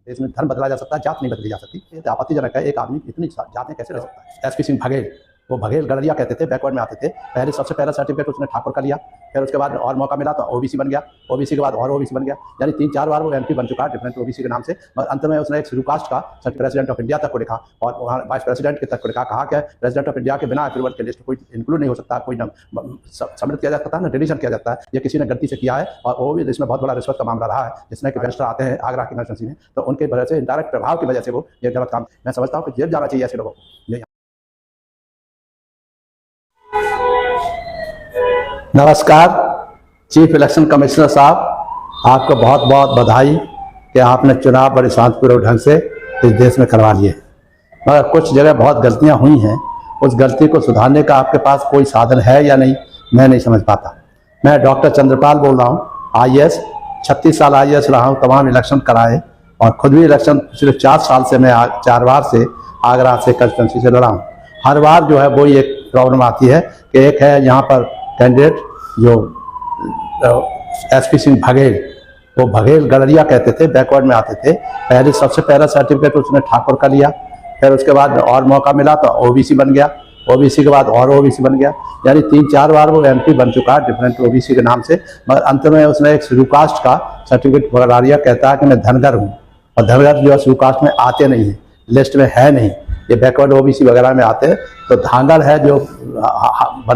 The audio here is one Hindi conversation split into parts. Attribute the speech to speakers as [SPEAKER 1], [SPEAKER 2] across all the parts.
[SPEAKER 1] देश में धर्म बदला जा सकता है, जात नहीं बदली जा सकती। ये आपत्तिजनक है, एक आदमी इतनी जातें कैसे रह सकता है। एसपी सिंह बघेल, वो बघेल गड़रिया कहते थे, बैकवर्ड में आते थे। पहले सबसे पहला सर्टिफिकेट उसने ठाकुर का लिया, फिर उसके बाद और मौका मिला तो ओबीसी बन गया, ओबीसी के बाद और ओबीसी बन गया, यानी 3-4 बार वो एमपी बन चुका है डिफरेंट ओबीसी के नाम से। और अंत में उसने एक शेड्यूल कास्ट का प्रेसिडेंट ऑफ इंडिया तक को लिखा और वहाँ वाइस प्रेसिडेंट के तक को लिखा। कहा कि प्रेसिडेंट ऑफ इंडिया के बिना अप्रूवल के लिस्ट कोई इंक्लूड नहीं हो सकता, कोई न सम्मिलित किया जा सकता है, न डिलीशन किया जाता है। ये किसी ने गलती से किया है और वो भी इसमें बहुत बड़ा रिश्वत का मामला रहा है, जिसमें कि बैरिस्टर आते हैं आगरा की यूनिवर्सिटी में, तो उनके वजह से इंडायरेक्ट प्रभाव की वजह से वो ये गलत काम, मैं समझता हूँ कि जेल जाना चाहिए ऐसे लोगों को। नमस्कार चीफ इलेक्शन कमिश्नर साहब, आपको बहुत बहुत बधाई कि आपने चुनाव बड़े शांतिपूर्वक ढंग से इस देश में करवा लिए। मगर कुछ जगह बहुत गलतियां हुई हैं, उस गलती को सुधारने का आपके पास कोई साधन है या नहीं, मैं नहीं समझ पाता। मैं डॉक्टर चंद्रपाल बोल रहा हूँ, IAS, 36 साल IAS रहा हूँ, तमाम इलेक्शन कराए और खुद भी इलेक्शन पिछले 4 साल से मैं 4 बार से आगरा से कंस्टिट्यूंसी से लड़ा हूँ। हर बार जो है वो एक प्रॉब्लम आती है कि एक है यहाँ पर कैंडिडेट जो एसपी सिंह बघेल, वो बघेल गड़रिया कहते थे, बैकवर्ड में आते थे। पहले सबसे पहला सर्टिफिकेट उसने ठाकुर का लिया, फिर उसके बाद और मौका मिला तो ओबीसी बन गया, ओबीसी के बाद और ओबीसी बन गया, यानी 3-4 बार वो एमपी बन चुका है डिफरेंट ओबीसी के नाम से। मगर अंत में उसने एक शेड्यूल कास्ट का सर्टिफिकेट गड़रिया कहता है कि मैं धनगर हूँ, और धनगर जो है शेड्यूल कास्ट में आते नहीं है, लिस्ट में है नहीं, ये बैकवर्ड ओबीसी वगैरह में आते हैं। तो धांगड़ है जो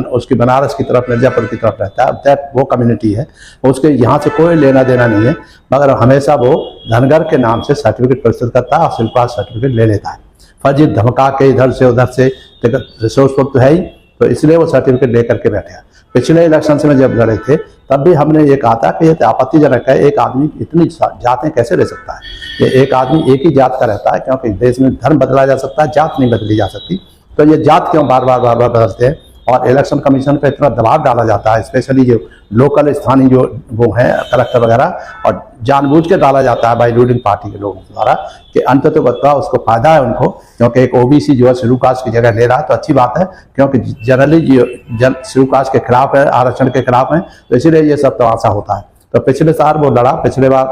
[SPEAKER 1] उसकी बनारस की तरफ, मिर्जापुर की तरफ रहता है, दैट वो कम्युनिटी है, उसके यहाँ से कोई लेना देना नहीं है, मगर हमेशा वो धनगर के नाम से सर्टिफिकेट प्रस्तुत करता है और शेड्यूल कास्ट सर्टिफिकेट ले लेता है। फर्जी धमका के इधर से उधर से, रिसोर्सफुल तो है ही, तो इसलिए वो सर्टिफिकेट लेकर के बैठे हैं। पिछले इलेक्शन से में जब लड़े थे तब भी हमने ये कहा था कि ये आपत्तिजनक है, एक आदमी इतनी जातें कैसे रह सकता है। ये एक आदमी एक ही जात का रहता है, क्योंकि देश में धर्म बदला जा सकता है, जात नहीं बदली जा सकती। तो ये जात क्यों बार बार बदलते हैं और इलेक्शन कमीशन पे इतना दबाव डाला जाता है, स्पेशली जो लोकल स्थानीय जो वो हैं कलेक्टर वगैरह, और जानबूझ के डाला जाता है बाई रूलिंग पार्टी के लोगों द्वारा कि अंत तो बता उसको फायदा है उनको, क्योंकि एक ओबीसी जो है शेड्यूल कास्ट की जगह ले रहा है, तो अच्छी बात है, क्योंकि जनरली शेड्यूल कास्ट के खिलाफ है, आरक्षण के खिलाफ है, तो इसीलिए ये सब तमाशा होता है। तो पिछले साल वो लड़ा, पिछले बार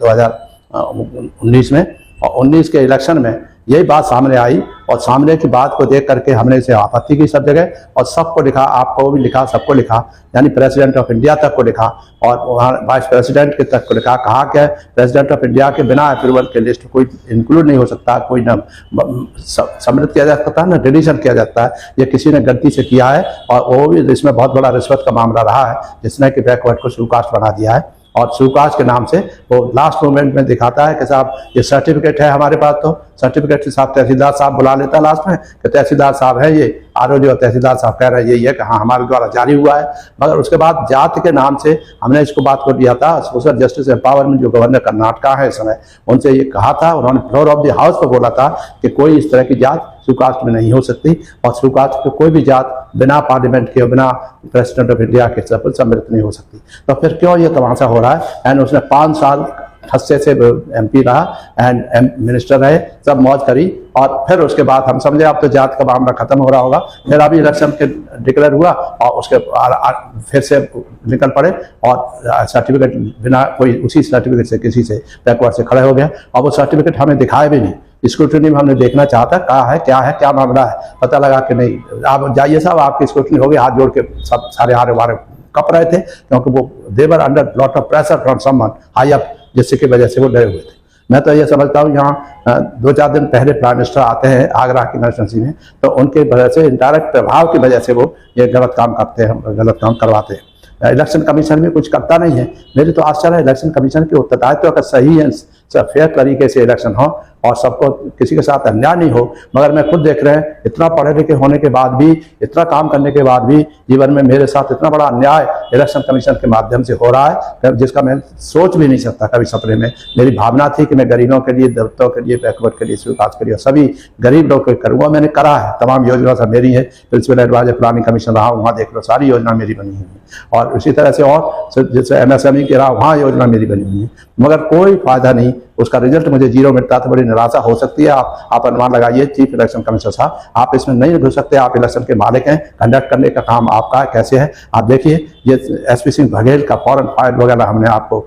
[SPEAKER 1] 2019 में, और 19 के इलेक्शन में यही बात सामने आई, और सामने की बात को देख करके हमने इसे आपत्ति की सब जगह, और सबको लिखा, आपको भी लिखा, सबको लिखा, यानी प्रेसिडेंट ऑफ इंडिया तक को लिखा और वहाँ वाइस प्रेसिडेंट के तक को लिखा। कहा कि प्रेसिडेंट ऑफ इंडिया के बिना अप्रूवल के लिस्ट कोई इंक्लूड नहीं हो सकता, कोई न सम्मिलित किया जा सकता है, न डिलीशन किया जाता है। ये किसी ने गलती से किया है और वो भी इसमें बहुत बड़ा रिश्वत का मामला रहा है, जिसने कि बैकवर्ड को शेड्यूल कास्ट बना दिया है। और शेड्यूल कास्ट के नाम से वो लास्ट मोमेंट में दिखाता है कि साहब ये सर्टिफिकेट है हमारे पास, तो सर्टिफिकेट से साहब तहसीलदार साहब बुला लेता है लास्ट में कि तहसीलदार साहब है ये, आरओ जो तहसीलदार साहब कह रहे हैं यही है कि हाँ हमारे द्वारा जारी हुआ है। मगर उसके बाद जात के नाम से हमने इसको बात को दिया था, सोशल जस्टिस एम्पावरमेंट जो गवर्नर कर्नाटका है इस समय, उनसे ये कहा था, उन्होंने फ्लोर ऑफ द हाउस पर बोला था कि कोई इस तरह की जात शेड्यूल कास्ट में नहीं हो सकती, और शेड्यूल कास्ट की कोई भी जात बिना पार्लियामेंट के, बिना प्रेसिडेंट ऑफ इंडिया के सम्मिलित नहीं हो सकती। तो फिर क्यों ये तमाशा हो रहा है। एंड उसने 5 साल हस्से से एमपी रहा एंड मिनिस्टर रहे, सब मौज करी, और फिर उसके बाद हम समझे अब तो जात का मामला खत्म हो रहा होगा। फिर अभी इलेक्शन के डिक्लेयर हुआ और उसके फिर से निकल पड़े और सर्टिफिकेट बिना कोई उसी सर्टिफिकेट से किसी से बैकवर्ड से खड़े हो गए, और वो सर्टिफिकेट हमें दिखाए भी नहीं। स्क्रूटनी में हमने देखना चाहता कहा है क्या मामला है, पता लगा कि नहीं। आप जाइए साहब, आपकी स्क्रूटनी हो गई, हाथ जोड़ के सब सारे हारे वारे कप रहे थे, क्योंकि वो they were under lot of pressure from someone high up, जिसकी वजह से वो डरे हुए थे। मैं तो ये समझता हूँ यहाँ 2-4 दिन पहले प्राइम मिनिस्टर आते हैं आगरा की यूनिवर्सिटी में, तो उनके वजह से इंडायरेक्ट प्रभाव की वजह से वो ये गलत काम करते हैं, गलत काम करवाते हैं। इलेक्शन कमीशन भी कुछ करता नहीं है। मेरी तो आश्चर्य है, इलेक्शन कमीशन की उत्तरदायित्व अगर सही है, फेयर तरीके से इलेक्शन हो और सबको किसी के साथ अन्याय नहीं हो, मगर मैं खुद देख रहे हैं इतना पढ़े लिखे होने के बाद भी, इतना काम करने के बाद भी जीवन में मेरे साथ इतना बड़ा अन्याय इलेक्शन कमीशन के माध्यम से हो रहा है, जिसका मैं सोच भी नहीं सकता कभी सपने में। मेरी भावना थी कि मैं गरीबों के लिए, दलितों के लिए, बैकवर्ड के लिए, विकास के लिए, सभी गरीब लोग को करूँगा। मैंने करा है, तमाम योजना सब मेरी है, प्रिंसिपल एडवाइजर प्लानिंग कमीशन रहा, वहाँ देख लो सारी योजना मेरी बनी हुई है, और इसी तरह से और जैसे MSME के रहा, वहाँ योजना मेरी बनी हुई है, मगर कोई फायदा नहीं। उसका रिजल्ट मुझे 0 मिलता तो बड़ी निराशा हो सकती है। आप अनुमान लगाइए चीफ इलेक्शन कमिश्नर साहब, आप इसमें नहीं घुस सकते, आप इलेक्शन के मालिक हैं, कंडक्ट करने का काम आपका है, कैसे है आप देखिए। ये एसपी सिंह बघेल का फॉरेन फाइल वगैरह हमने आपको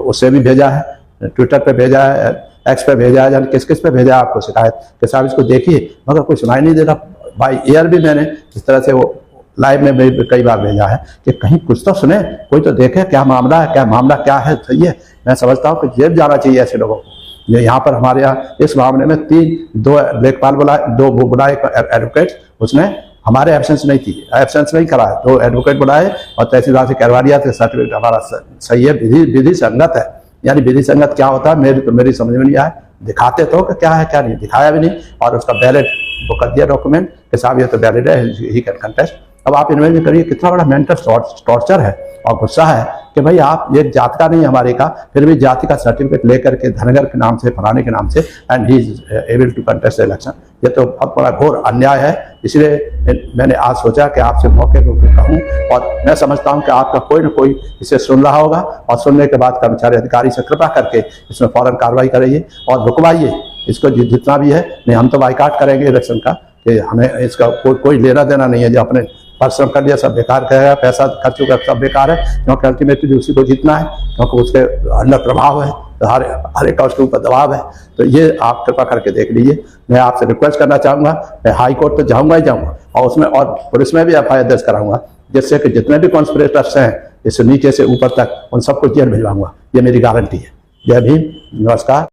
[SPEAKER 1] उससे भी भेजा है, ट्विटर पे भेजा है, एक्स पे भेजा है, किस किस पे भेजा है आपको शिकायत कि साहब इसको देखिए, मगर कोई सुनाई नहीं दे रहा। बाई एयर भी मैंने इस तरह से वो लाइव में भी कई बार भेजा है कि कहीं कुछ तो सुने, कोई तो देखे क्या मामला है, क्या मामला क्या है। सही है, मैं समझता हूँ कि जेल जाना चाहिए ऐसे लोगों को। ये यहाँ पर हमारे यहाँ इस मामले में दो लेखपाल बुलाए, दो बुलाए एडवोकेट, उसने हमारे एब्सेंस नहीं थी, एब्सेंस नहीं करा है, 2 एडवोकेट बुलाए और तहसीलदार से करवा दिया था, सर्टिफिकेट हमारा सही है, विधि संगत है। यानी विधि संगत क्या होता है मेरी समझ में नहीं आया, दिखाते तो कि क्या है क्या नहीं, दिखाया भी नहीं, और उसका वैलिड वो कर दिया डॉक्यूमेंट के साहब ये तो वैलिड है, ही कैन कंटेस्ट। अब आप इन्वेस्ट करिए कितना बड़ा मेंटल टॉर्चर है और गुस्सा है कि भाई आप ये जात का नहीं हमारे का, फिर भी जाति का सर्टिफिकेट लेकर के धनगर के नाम से, फलाने के नाम से, and he is able to contest election. ये तो बहुत बड़ा घोर अन्याय है। इसलिए मैंने आज सोचा कि आपसे मौके पर कहूँ, और मैं समझता हूँ कि आपका कोई न कोई इसे सुन रहा होगा, और सुनने के बाद कर्मचारी अधिकारी से कृपा करके इसमें फौरन कार्रवाई कराइए और रुकवाइए इसको, जितना भी है। नहीं हम तो बाइकाट करेंगे इलेक्शन का, कि हमें इसका कोई लेना देना नहीं है। जो अपने परिश्रम कर लिया सब बेकार करेगा, पैसा खर्च होगा सब बेकार है, क्योंकि अल्टीमेटली उसी को जीतना है, क्योंकि उसके अंदर प्रभाव है, हर एक का उसके ऊपर दबाव है। तो ये आप कृपा करके देख लीजिए। मैं आपसे रिक्वेस्ट करना चाहूँगा, मैं हाई कोर्ट तो जाऊँगा ही जाऊँगा, और उसमें और पुलिस में भी FIR दर्ज कराऊंगा, जिससे कि जितने भी कॉन्स्पिरेटर्स हैं इससे नीचे से ऊपर तक उन सबको जेल भिजवाऊंगा। ये मेरी गारंटी है। जय भीम, नमस्कार।